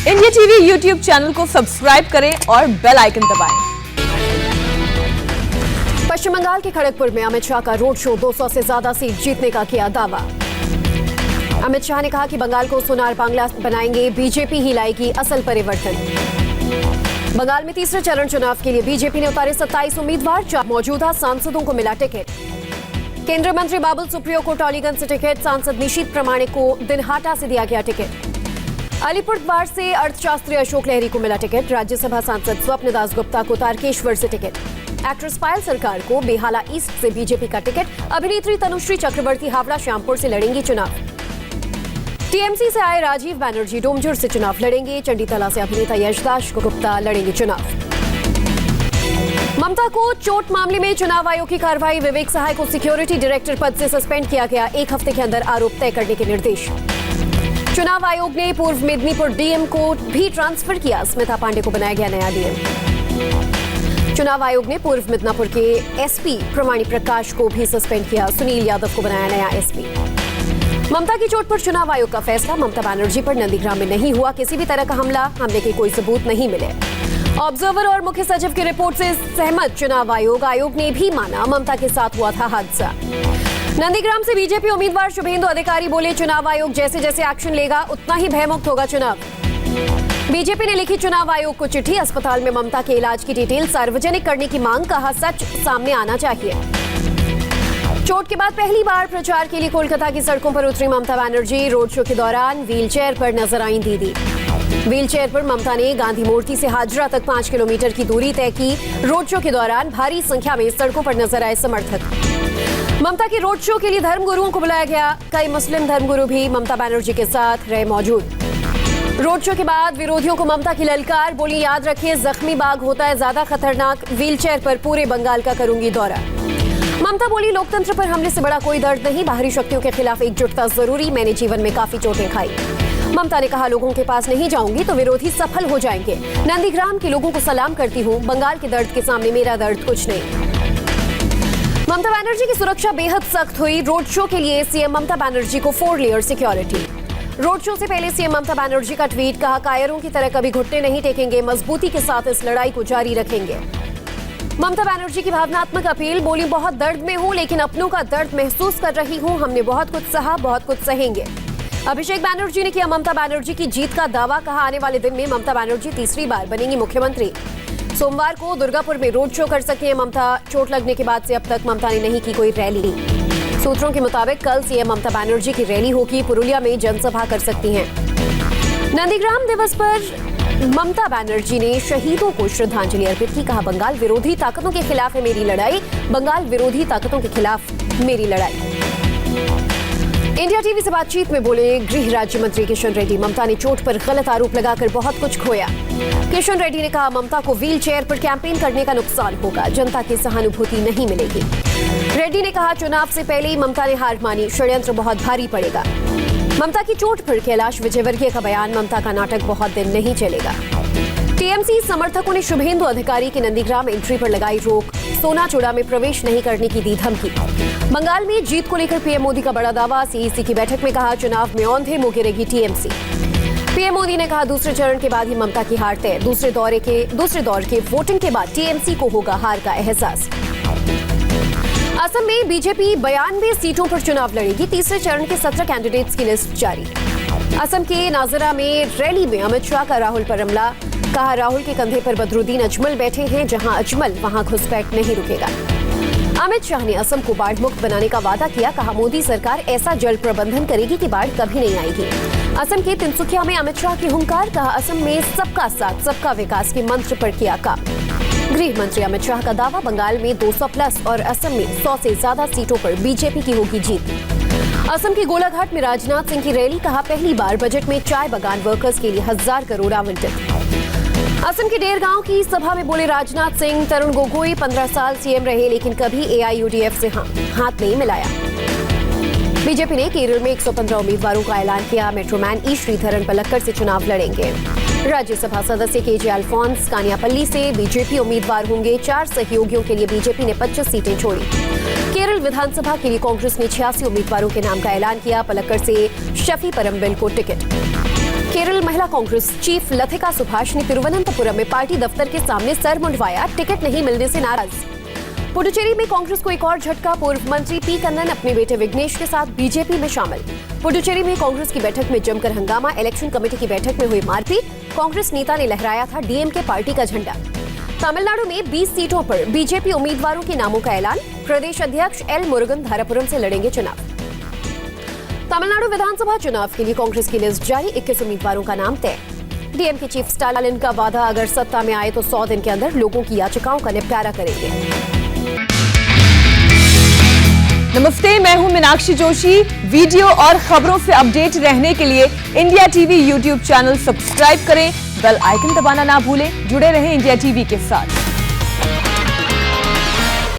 India TV YouTube channel को subscribe करें और बेल आइकन दबाएं। पश्चिम बंगाल के खड़गपुर में अमित शाह का रोड शो 200 से ज्यादा सीट जीतने का किया दावा। अमित शाह ने कहा कि बंगाल को सोनार बांग्ला बनाएंगे, बीजेपी ही लाएगी असल परिवर्तन। बंगाल में तीसरे चरण चुनाव के लिए बीजेपी ने उतारे 27 उम्मीदवार, 4 मौजूदा सांसदों को मिला टिकट। केंद्रीय मंत्री बाबुल सुप्रियो को टॉलीगंज से टिकट, सांसद निशीथ प्रमाणिक को दिनहाटा से दिया गया टिकट। अलीपुरद्वार से अर्थशास्त्री अशोक लहरी को मिला टिकट, राज्यसभा सांसद स्वप्न दास गुप्ता को तारकेश्वर से टिकट। एक्ट्रेस पायल सरकार को बेहाला ईस्ट से बीजेपी का टिकट, अभिनेत्री तनुश्री चक्रवर्ती हावड़ा श्यामपुर से लड़ेंगी चुनाव। टीएमसी से आए राजीव बैनर्जी डोमजुर से चुनाव लड़ेंगे, चंडीतला से अभिनेता यशदास गुप्ता लड़ेंगे चुनाव। ममता को चोट मामले में चुनाव आयोग की कार्रवाई, विवेक सहाय को सिक्योरिटी डायरेक्टर पद से सस्पेंड किया गया, 1 हफ्ते के अंदर आरोप तय करने के निर्देश। चुनाव आयोग ने पूर्व मेदिनीपुर डीएम को भी ट्रांसफर किया, स्मिता पांडे को बनाया गया नया डीएम। चुनाव आयोग ने पूर्व मिदनापुर के एसपी प्रमाणी प्रकाश को भी सस्पेंड किया, सुनील यादव को बनाया नया एसपी। ममता की चोट पर चुनाव आयोग का फैसला, ममता बनर्जी पर नंदीग्राम में नहीं हुआ किसी भी तरह का हमले के कोई सबूत नहीं मिले। ऑब्जर्वर और मुख्य सचिव की रिपोर्ट से सहमत चुनाव आयोग ने भी माना ममता के साथ हुआ था हादसा। नंदीग्राम से बीजेपी उम्मीदवार शुभेंदु अधिकारी बोले, चुनाव आयोग जैसे जैसे एक्शन लेगा उतना ही भयमुक्त होगा चुनाव। बीजेपी ने लिखी चुनाव आयोग को चिट्ठी, अस्पताल में ममता के इलाज की डिटेल सार्वजनिक करने की मांग, कहा सच सामने आना चाहिए। चोट के बाद पहली बार प्रचार के लिए कोलकाता की सड़कों पर उतरी ममता बनर्जी, रोड शो के दौरान व्हीलचेयर पर नजर आई दीदी। व्हीलचेयर पर ममता ने गांधी मूर्ति से हाजरा तक 5 किलोमीटर की दूरी तय की। रोड शो के दौरान भारी संख्या में सड़कों पर नजर आए समर्थक। ममता के रोड शो के लिए धर्मगुरुओं को बुलाया गया, कई मुस्लिम धर्मगुरु भी ममता बनर्जी के साथ रहे मौजूद। रोड शो के बाद विरोधियों को ममता की ललकार, बोली याद रखिए जख्मी बाघ होता है ज्यादा खतरनाक, व्हीलचेयर पर पूरे बंगाल का करूंगी दौरा। ममता बोली लोकतंत्र पर हमले से बड़ा कोई दर्द नहीं, बाहरी शक्तियों के खिलाफ एकजुटता जरूरी, मैंने जीवन में काफी चोटें खाई। ममता ने कहा लोगों के पास नहीं जाऊंगी तो विरोधी सफल हो जाएंगे, नंदीग्राम के लोगों को सलाम करती हूँ, बंगाल के दर्द के सामने मेरा दर्द कुछ नहीं। ममता बनर्जी की सुरक्षा बेहद सख्त हुई, रोड शो के लिए सीएम ममता बनर्जी को 4 लेयर सिक्योरिटी। रोड शो से पहले सीएम ममता बनर्जी का ट्वीट, कहा कायरों की तरह कभी घुटने नहीं टेकेंगे, मजबूती के साथ इस लड़ाई को जारी रखेंगे। ममता बनर्जी की भावनात्मक अपील, बोली बहुत दर्द में हूं लेकिन अपनों का दर्द महसूस कर रही हूं, हमने बहुत कुछ सहा, बहुत कुछ सहेंगे। अभिषेक बनर्जी ने किया ममता बनर्जी की जीत का दावा, कहा आने वाले दिन में ममता बनर्जी तीसरी बार बनेंगी मुख्यमंत्री। सोमवार को दुर्गापुर में रोड शो कर सकती है ममता, चोट लगने के बाद से अब तक ममता ने नहीं की कोई रैली। सूत्रों के मुताबिक कल सीएम ममता बनर्जी की रैली होगी, पुरुलिया में जनसभा कर सकती हैं। नंदीग्राम दिवस पर ममता बनर्जी ने शहीदों को श्रद्धांजलि अर्पित की, कहा बंगाल विरोधी ताकतों के खिलाफ है मेरी लड़ाई, बंगाल विरोधी ताकतों के खिलाफ मेरी लड़ाई। इंडिया टीवी से बातचीत में बोले गृह राज्य मंत्री किशन रेड्डी, ममता ने चोट पर गलत आरोप लगाकर बहुत कुछ खोया। किशन रेड्डी ने कहा ममता को व्हील चेयर पर कैंपेन करने का नुकसान होगा, जनता की सहानुभूति नहीं मिलेगी। रेड्डी ने कहा चुनाव से पहले ही ममता ने हार मानी, षड्यंत्र बहुत भारी पड़ेगा। ममता की चोट पर कैलाश विजयवर्गीय का बयान, ममता का नाटक बहुत दिन नहीं चलेगा। टीएमसी समर्थकों ने शुभेंदु अधिकारी की नंदीग्राम एंट्री पर लगाई रोक, सोनाचूड़ा में प्रवेश नहीं करने की दी धमकी। बंगाल में जीत को लेकर पीएम मोदी का बड़ा दावा, सीईसी की बैठक में कहा चुनाव में औंधे मुंह गिरेगी टीएमसी। पीएम मोदी ने कहा दूसरे चरण के बाद ही ममता की हार तय, दूसरे दौर के वोटिंग के बाद टीएमसी को होगा हार का एहसास। असम में बीजेपी 92 सीटों पर चुनाव लड़ेगी, तीसरे चरण के 17 कैंडिडेट्स की लिस्ट जारी। असम के नाजरा में रैली में अमित शाह का राहुल पर हमला, कहा राहुल के कंधे पर बदरुद्दीन अजमल बैठे हैं, जहां अजमल वहां घुसपैठ नहीं रुकेगा। अमित शाह ने असम को बाढ़ मुक्त बनाने का वादा किया, कहा मोदी सरकार ऐसा जल प्रबंधन करेगी कि बाढ़ कभी नहीं आएगी। असम के तिनसुकिया में अमित शाह की हुंकार, कहा असम में सबका साथ सबका विकास के मंत्र पर किया काम। गृह मंत्री अमित शाह का दावा, बंगाल में 200+ और असम में 100 से ज्यादा सीटों पर बीजेपी की होगी जीत। असम के गोलाघाट में राजनाथ सिंह की रैली, कहा पहली बार बजट में चाय बागान वर्कर्स के लिए 1000 करोड़ आवंटित। असम के डेरगांव की सभा में बोले राजनाथ सिंह, तरुण गोगोई 15 साल सीएम रहे लेकिन कभी एआईयूडीएफ से हाथ नहीं मिलाया। बीजेपी ने केरल में 115 उम्मीदवारों का ऐलान किया, मेट्रोमैन ई श्रीधरन पलक्कड़ से चुनाव लड़ेंगे। राज्यसभा सदस्य केजे अल्फोंस कानियापल्ली से बीजेपी उम्मीदवार होंगे, 4 सहयोगियों के लिए बीजेपी ने 25 सीटें छोड़ी। केरल विधानसभा के लिए कांग्रेस ने 86 उम्मीदवारों के नाम का ऐलान किया, पलक्कड़ से शफी परम्बिल को टिकट। केरल महिला कांग्रेस चीफ लथिका सुभाष ने तिरुवनंतपुरम में पार्टी दफ्तर के सामने सर मुंडवाया, टिकट नहीं मिलने से नाराज। पुडुचेरी में कांग्रेस को एक और झटका, पूर्व मंत्री पी कन्नन अपने बेटे विघ्नेश के साथ बीजेपी में शामिल। पुडुचेरी में कांग्रेस की बैठक में जमकर हंगामा, इलेक्शन कमेटी की बैठक में हुई मारपीट, कांग्रेस नेता ने लहराया था डीएमके पार्टी का झंडा। तमिलनाडु में 20 सीटों पर बीजेपी उम्मीदवारों के नामों का ऐलान, प्रदेश अध्यक्ष एल मुरुगन धारापुरम से लड़ेंगे चुनाव। तमिलनाडु विधानसभा चुनाव के लिए कांग्रेस की लिस्ट जारी, 21 उम्मीदवारों का नाम तय। डीएमके चीफ स्टालिन का वादा, अगर सत्ता में आए तो 100 दिन के अंदर लोगों की याचिकाओं का निपटारा करेंगे। नमस्ते, मैं हूं मीनाक्षी जोशी। वीडियो और खबरों से अपडेट रहने के लिए India TV YouTube channel subscribe करें, बेल आइकन दबाना ना भूलें। जुड़े रहें इंडिया टीवी के साथ।